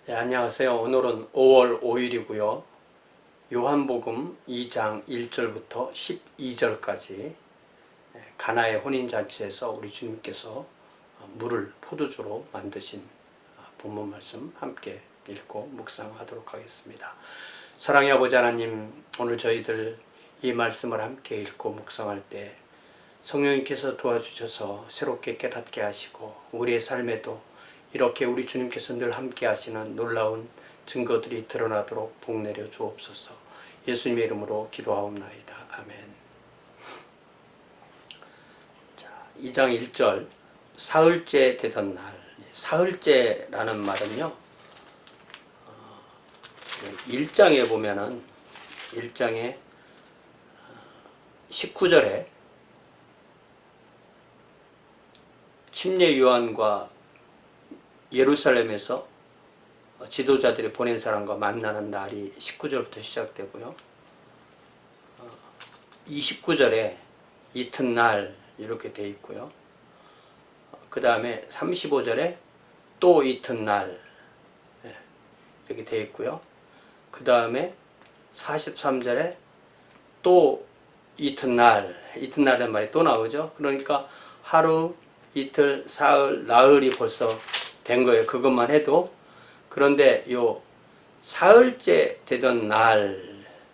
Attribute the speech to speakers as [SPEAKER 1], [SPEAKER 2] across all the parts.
[SPEAKER 1] 네, 안녕하세요. 오늘은 5월 5일이고요. 요한복음 2장 1절부터 12절까지 가나의 혼인잔치에서 우리 주님께서 물을 포도주로 만드신 본문 말씀 함께 읽고 묵상하도록 하겠습니다. 사랑의 아버지 하나님, 오늘 저희들 이 말씀을 함께 읽고 묵상할 때 성령님께서 도와주셔서 새롭게 깨닫게 하시고 우리의 삶에도 이렇게 우리 주님께서 늘 함께 하시는 놀라운 증거들이 드러나도록 복내려 주옵소서. 예수님의 이름으로 기도하옵나이다. 아멘. 자, 2장 1절 사흘째 되던 날. 사흘째라는 말은요, 1장에 보면은 1장에 19절에 침례 요한과 예루살렘에서 지도자들이 보낸 사람과 만나는 날이 19절부터 시작되고요. 29절에 이튿날 이렇게 되어 있고요. 그 다음에 35절에 또 이튿날 이렇게 되어 있고요. 그 다음에 43절에 또 이튿날이라는 말이 또 나오죠. 그러니까 하루, 이틀, 사흘, 나흘이 벌써 된 거예요. 그것만 해도. 그런데 요 사흘째 되던 날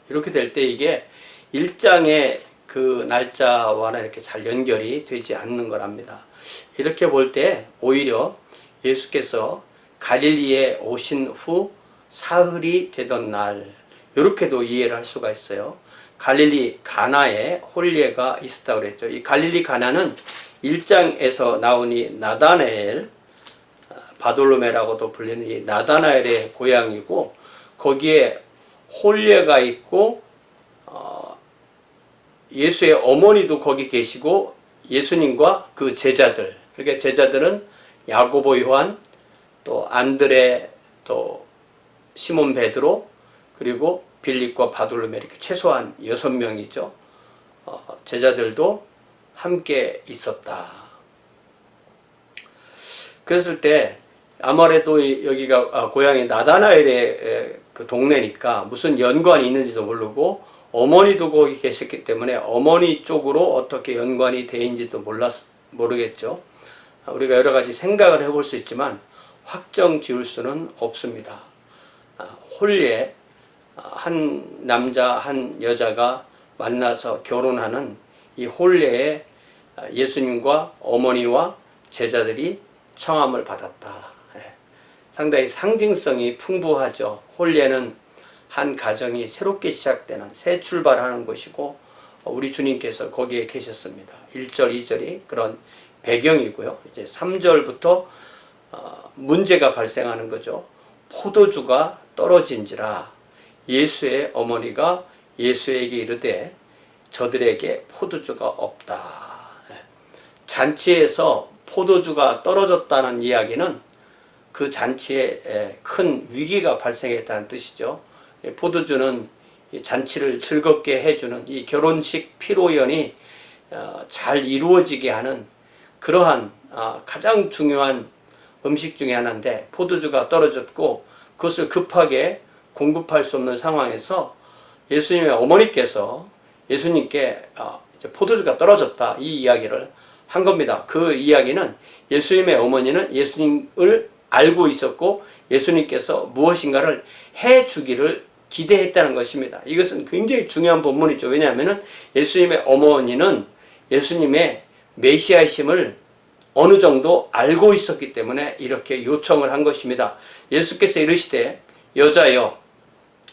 [SPEAKER 1] 이렇게 될 때 이게 1장의 그 날짜와는 이렇게 잘 연결이 되지 않는 거랍니다. 이렇게 볼 때 오히려 예수께서 갈릴리에 오신 후 사흘이 되던 날 이렇게도 이해를 할 수가 있어요. 갈릴리 가나에 혼례가 있었다고 그랬죠. 이 갈릴리 가나는 1장에서 나온 이 나다나엘, 바돌로메라고도 불리는 이 나다나엘의 고향이고, 거기에 혼례가 있고 예수의 어머니도 거기 계시고 예수님과 그 제자들, 그러니까 제자들은 야고보, 요한, 또 안드레, 또 시몬 베드로, 그리고 빌립과 바돌로메, 이렇게 최소한 6명이죠. 제자들도 함께 있었다. 그랬을 때 아무래도 여기가 고향이 나다나엘의 그 동네니까 무슨 연관이 있는지도 모르고, 어머니도 거기 계셨기 때문에 어머니 쪽으로 어떻게 연관이 되는지도 모르겠죠. 우리가 여러 가지 생각을 해볼 수 있지만 확정 지을 수는 없습니다. 혼례, 한 남자 한 여자가 만나서 결혼하는 이 혼례에 예수님과 어머니와 제자들이 청함을 받았다. 상당히 상징성이 풍부하죠. 혼례는 한 가정이 새롭게 시작되는 새 출발하는 것이고, 우리 주님께서 거기에 계셨습니다. 1절, 2절이 그런 배경이고요. 이제 3절부터 문제가 발생하는 거죠. 포도주가 떨어진지라 예수의 어머니가 예수에게 이르되 저들에게 포도주가 없다. 잔치에서 포도주가 떨어졌다는 이야기는 그 잔치에 큰 위기가 발생했다는 뜻이죠. 포도주는 잔치를 즐겁게 해주는 이 결혼식 피로연이 잘 이루어지게 하는 그러한 가장 중요한 음식 중에 하나인데, 포도주가 떨어졌고 그것을 급하게 공급할 수 없는 상황에서 예수님의 어머니께서 예수님께 포도주가 떨어졌다, 이 이야기를 한 겁니다. 그 이야기는 예수님의 어머니는 예수님을 알고 있었고 예수님께서 무엇인가를 해주기를 기대했다는 것입니다. 이것은 굉장히 중요한 본문이죠. 왜냐하면 예수님의 어머니는 예수님의 메시아이심을 어느 정도 알고 있었기 때문에 이렇게 요청을 한 것입니다. 예수께서 이르시되 여자여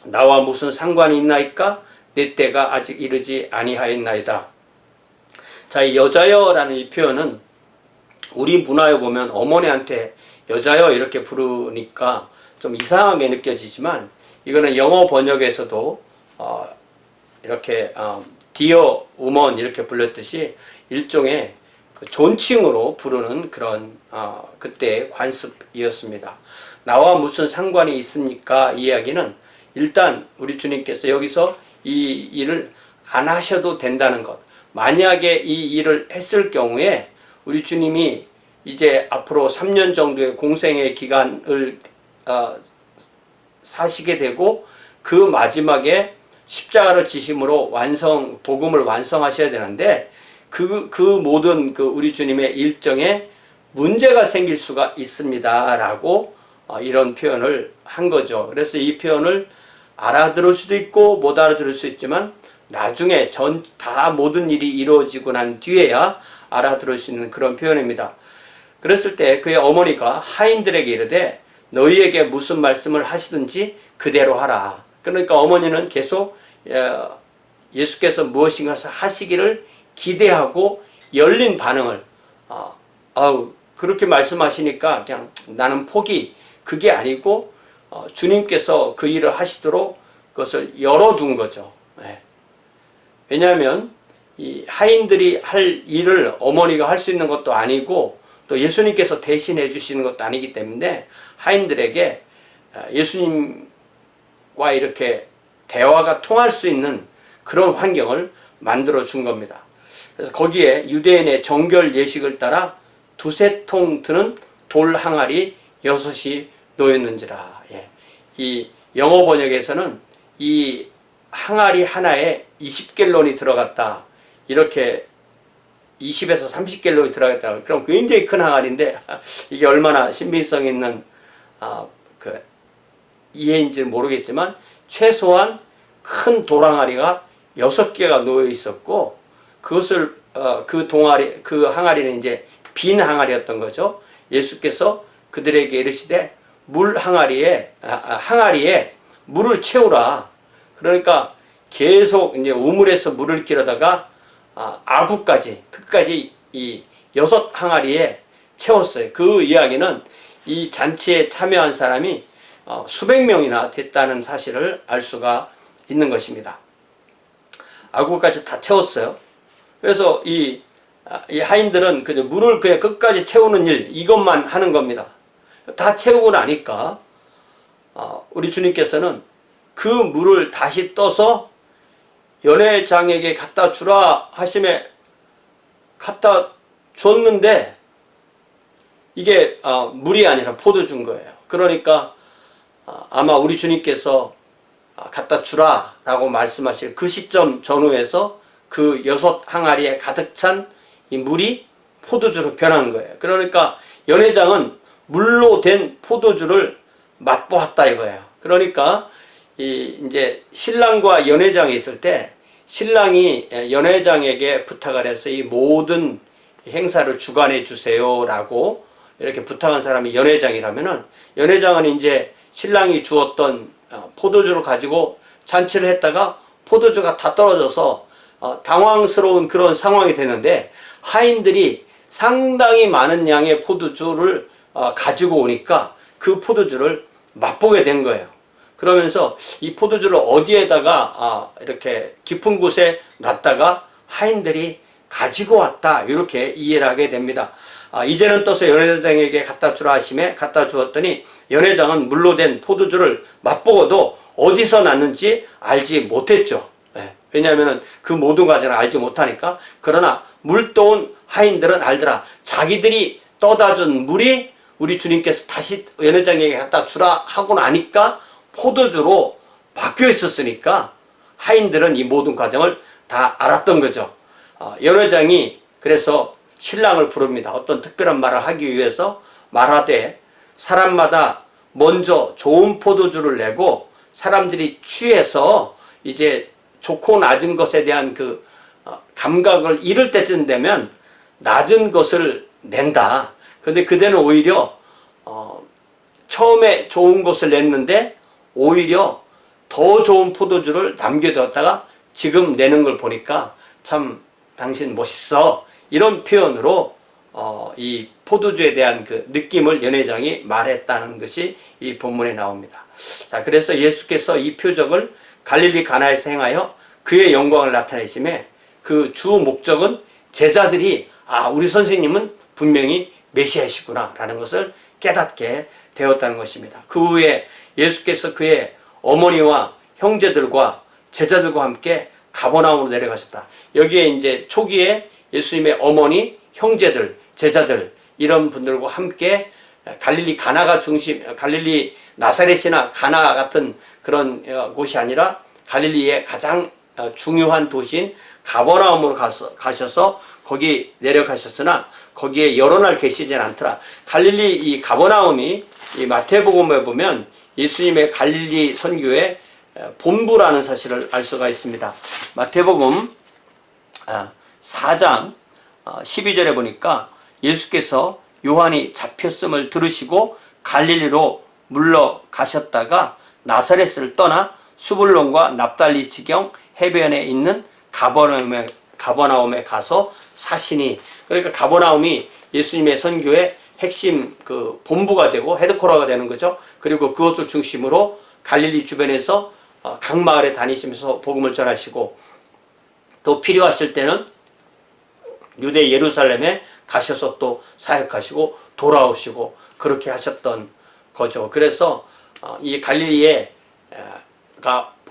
[SPEAKER 1] 나와 무슨 상관이 있나이까? 내 때가 아직 이르지 아니하였나이다. 자, 이 여자여라는 이 표현은 우리 문화에 보면 어머니한테 여자여 이렇게 부르니까 좀 이상하게 느껴지지만, 이거는 영어 번역에서도 이렇게 dear woman 이렇게 불렀듯이 일종의 그 존칭으로 부르는 그런 그때의 관습이었습니다. 나와 무슨 상관이 있습니까? 이 이야기는 일단 우리 주님께서 여기서 이 일을 안 하셔도 된다는 것, 만약에 이 일을 했을 경우에 우리 주님이 이제 앞으로 3년 정도의 공생의 기간을 사시게 되고 그 마지막에 십자가를 지심으로 복음을 완성하셔야 되는데 그 모든 우리 주님의 일정에 문제가 생길 수가 있습니다라고 이런 표현을 한 거죠. 그래서 이 표현을 알아들을 수도 있고 못 알아들을 수 있지만 나중에 다 모든 일이 이루어지고 난 뒤에야 알아들을 수 있는 그런 표현입니다. 그랬을 때 그의 어머니가 하인들에게 이르되 너희에게 무슨 말씀을 하시든지 그대로 하라. 그러니까 어머니는 계속 예수께서 무엇인가 하시기를 기대하고 열린 반응을 그렇게 말씀하시니까 그냥 나는 포기, 그게 아니고 주님께서 그 일을 하시도록 그것을 열어둔 거죠. 왜냐하면 이 하인들이 할 일을 어머니가 할 수 있는 것도 아니고 또 예수님께서 대신해 주시는 것도 아니기 때문에 하인들에게 예수님과 이렇게 대화가 통할 수 있는 그런 환경을 만들어 준 겁니다. 그래서 거기에 유대인의 정결 예식을 따라 두세 통 드는 돌 항아리 6이 놓였는지라. 이 영어 번역에서는 이 항아리 하나에 20갤론이 들어갔다. 이렇게 20에서 30갤론이 들어갔다. 그럼 굉장히 큰 항아리인데 이게 얼마나 신빙성 있는 이해인지는 모르겠지만 최소한 큰 돌항아리가 6개가 놓여 있었고 그것을 그 항아리는 이제 빈 항아리였던 거죠. 예수께서 그들에게 이르시되 항아리에 물을 채우라. 그러니까 계속 이제 우물에서 물을 끼려다가 아구까지 끝까지 이 6항아리에 채웠어요. 그 이야기는 이 잔치에 참여한 사람이 수백 명이나 됐다는 사실을 알 수가 있는 것입니다. 아구까지 다 채웠어요. 그래서 이 하인들은 그저 물을 그냥 끝까지 채우는 일, 이것만 하는 겁니다. 다 채우고 나니까 우리 주님께서는 그 물을 다시 떠서 연회장에게 갖다 주라 하심에 갖다 줬는데 이게 물이 아니라 포도주인 거예요. 그러니까 아마 우리 주님께서 갖다 주라 라고 말씀하실 그 시점 전후에서 그 6항아리에 가득 찬 이 물이 포도주로 변한 거예요. 그러니까 연회장은 물로 된 포도주를 맛보았다 이거예요. 그러니까 이제 신랑과 연회장이 있을 때 신랑이 연회장에게 부탁을 해서 이 모든 행사를 주관해 주세요라고 이렇게 부탁한 사람이 연회장이라면은 연회장은 이제 신랑이 주었던 포도주를 가지고 잔치를 했다가 포도주가 다 떨어져서 당황스러운 그런 상황이 되는데 하인들이 상당히 많은 양의 포도주를 가지고 오니까 그 포도주를 맛보게 된 거예요. 그러면서 이 포도주를 어디에다가 이렇게 깊은 곳에 놨다가 하인들이 가지고 왔다 이렇게 이해를 하게 됩니다. 이제는 떠서 연회장에게 갖다 주라 하심에 갖다 주었더니 연회장은 물로 된 포도주를 맛보고도 어디서 났는지 알지 못했죠. 왜냐하면 그 모든 과정을 알지 못하니까. 그러나 물 떠온 하인들은 알더라. 자기들이 떠다 준 물이 우리 주님께서 다시 연회장에게 갖다 주라 하고 나니까 포도주로 바뀌어 있었으니까 하인들은 이 모든 과정을 다 알았던 거죠. 연회장이 그래서 신랑을 부릅니다. 어떤 특별한 말을 하기 위해서 말하되 사람마다 먼저 좋은 포도주를 내고 사람들이 취해서 이제 좋고 낮은 것에 대한 그 감각을 잃을 때쯤 되면 낮은 것을 낸다. 근데 그대는 오히려 처음에 좋은 것을 냈는데 오히려 더 좋은 포도주를 남겨뒀다가 지금 내는 걸 보니까 참 당신 멋있어. 이런 표현으로 이 포도주에 대한 그 느낌을 연회장이 말했다는 것이 이 본문에 나옵니다. 자, 그래서 예수께서 이 표적을 갈릴리 가나에서 행하여 그의 영광을 나타내심에 그 주 목적은 제자들이 우리 선생님은 분명히 메시아시구나 라는 것을 깨닫게 되었다는 것입니다. 그 후에 예수께서 그의 어머니와 형제들과 제자들과 함께 가버나움으로 내려가셨다. 여기에 이제 초기에 예수님의 어머니, 형제들, 제자들 이런 분들과 함께 갈릴리 나사렛이나 가나 같은 그런 곳이 아니라 갈릴리의 가장 중요한 도시인 가버나움으로 가셔서 거기 내려가셨으나 거기에 여러 날 계시진 않더라. 갈릴리 이 가버나움이 이 마태복음에 보면 예수님의 갈릴리 선교의 본부라는 사실을 알 수가 있습니다. 마태복음 4장 12절에 보니까 예수께서 요한이 잡혔음을 들으시고 갈릴리로 물러가셨다가 나사렛을 떠나 수불론과 납달리 지경 해변에 있는 가버나움에 가서 사시니, 그러니까 가버나움이 예수님의 선교의 핵심 그 본부가 되고 헤드코어가 되는 거죠. 그리고 그것을 중심으로 갈릴리 주변에서 각 마을에 다니시면서 복음을 전하시고, 또 필요하실 때는 유대 예루살렘에 가셔서 또 사역하시고 돌아오시고 그렇게 하셨던 거죠. 그래서 이 갈릴리가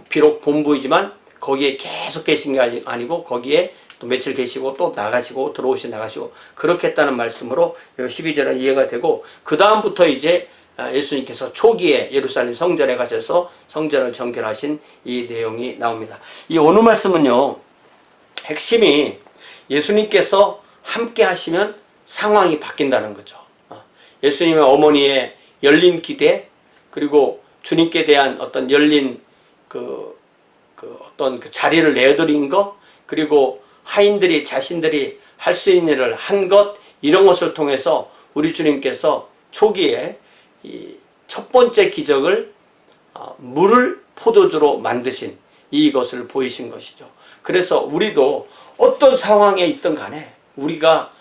[SPEAKER 1] 비록 본부이지만 거기에 계속 계신 게 아니고 거기에 또 며칠 계시고 또 나가시고 들어오시고 나가시고 그렇게 했다는 말씀으로 12절은 이해가 되고, 그 다음부터 이제 예수님께서 초기에 예루살렘 성전에 가셔서 성전을 정결하신 이 내용이 나옵니다. 이 오늘 말씀은요, 핵심이 예수님께서 함께 하시면 상황이 바뀐다는 거죠. 예수님의 어머니의 열린 기대, 그리고 주님께 대한 어떤 열린 어떤 그 자리를 내어드린 것, 그리고 하인들이 자신들이 할 수 있는 일을 한 것, 이런 것을 통해서 우리 주님께서 초기에 이 첫 번째 기적을 물을 포도주로 만드신 이것을 보이신 것이죠. 그래서 우리도 어떤 상황에 있든 간에 우리가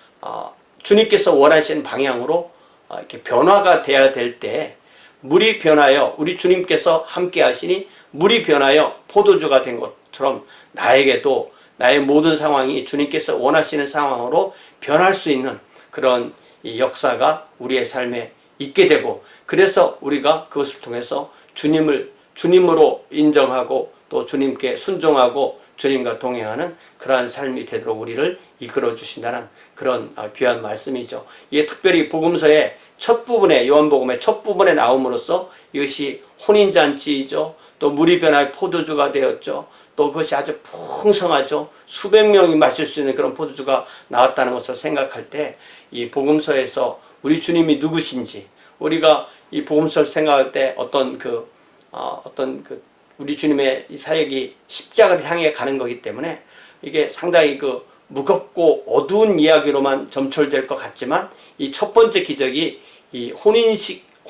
[SPEAKER 1] 주님께서 원하시는 방향으로 이렇게 변화가 돼야 될 때, 물이 변하여 우리 주님께서 함께 하시니 물이 변하여 포도주가 된 것처럼 나에게도 나의 모든 상황이 주님께서 원하시는 상황으로 변할 수 있는 그런 이 역사가 우리의 삶에 있게 되고, 그래서 우리가 그것을 통해서 주님으로 인정하고 또 주님께 순종하고 주님과 동행하는 그러한 삶이 되도록 우리를 이끌어 주신다는 그런 귀한 말씀이죠. 이게 특별히 복음서의 첫 부분에, 요한복음의 첫 부분에 나옴으로써 이것이 혼인잔치이죠. 또 물이 변하여 포도주가 되었죠. 또 그것이 아주 풍성하죠. 수백 명이 마실 수 있는 그런 포도주가 나왔다는 것을 생각할 때, 이 복음서에서 우리 주님이 누구신지, 우리가 이 복음서를 생각할 때 어떤 우리 주님의 이 사역이 십자가를 향해 가는 거기 때문에 이게 상당히 무겁고 어두운 이야기로만 점철될 것 같지만, 이 첫 번째 기적이 이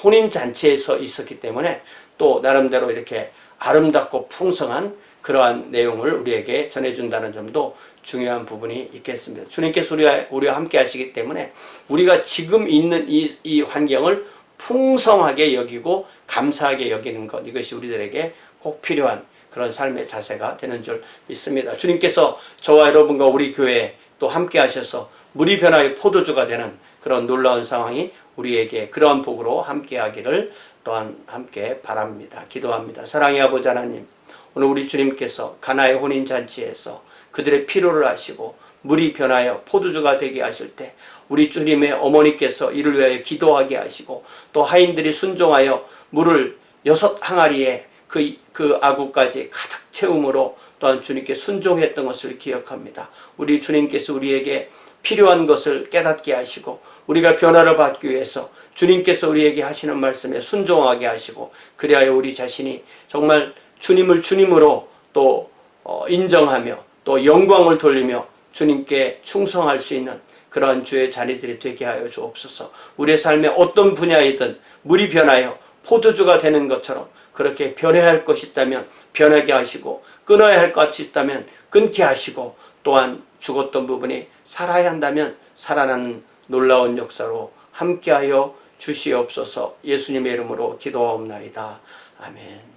[SPEAKER 1] 혼인잔치에서 있었기 때문에 또 나름대로 이렇게 아름답고 풍성한 그러한 내용을 우리에게 전해준다는 점도 중요한 부분이 있겠습니다. 주님께서 우리와 함께 하시기 때문에 우리가 지금 있는 이 환경을 풍성하게 여기고 감사하게 여기는 것, 이것이 우리들에게 꼭 필요한 그런 삶의 자세가 되는 줄 믿습니다. 주님께서 저와 여러분과 우리 교회에 또 함께 하셔서 물이 변하여 포도주가 되는 그런 놀라운 상황이 우리에게 그러한 복으로 함께 하기를 또한 함께 바랍니다. 기도합니다. 사랑의 아버지 하나님, 오늘 우리 주님께서 가나의 혼인잔치에서 그들의 필요를 아시고 물이 변하여 포도주가 되게 하실 때 우리 주님의 어머니께서 이를 위하여 기도하게 하시고, 또 하인들이 순종하여 물을 6항아리에 그 아구까지 가득 채움으로 또한 주님께 순종했던 것을 기억합니다. 우리 주님께서 우리에게 필요한 것을 깨닫게 하시고, 우리가 변화를 받기 위해서 주님께서 우리에게 하시는 말씀에 순종하게 하시고, 그리하여 우리 자신이 정말 주님을 주님으로 또 인정하며 또 영광을 돌리며 주님께 충성할 수 있는 그러한 주의 자리들이 되게 하여 주옵소서. 우리의 삶의 어떤 분야이든 물이 변하여 포도주가 되는 것처럼 그렇게 변해야 할 것이 있다면 변하게 하시고, 끊어야 할 것이 있다면 끊게 하시고, 또한 죽었던 부분이 살아야 한다면 살아나는 놀라운 역사로 함께하여 주시옵소서. 예수님의 이름으로 기도하옵나이다. 아멘.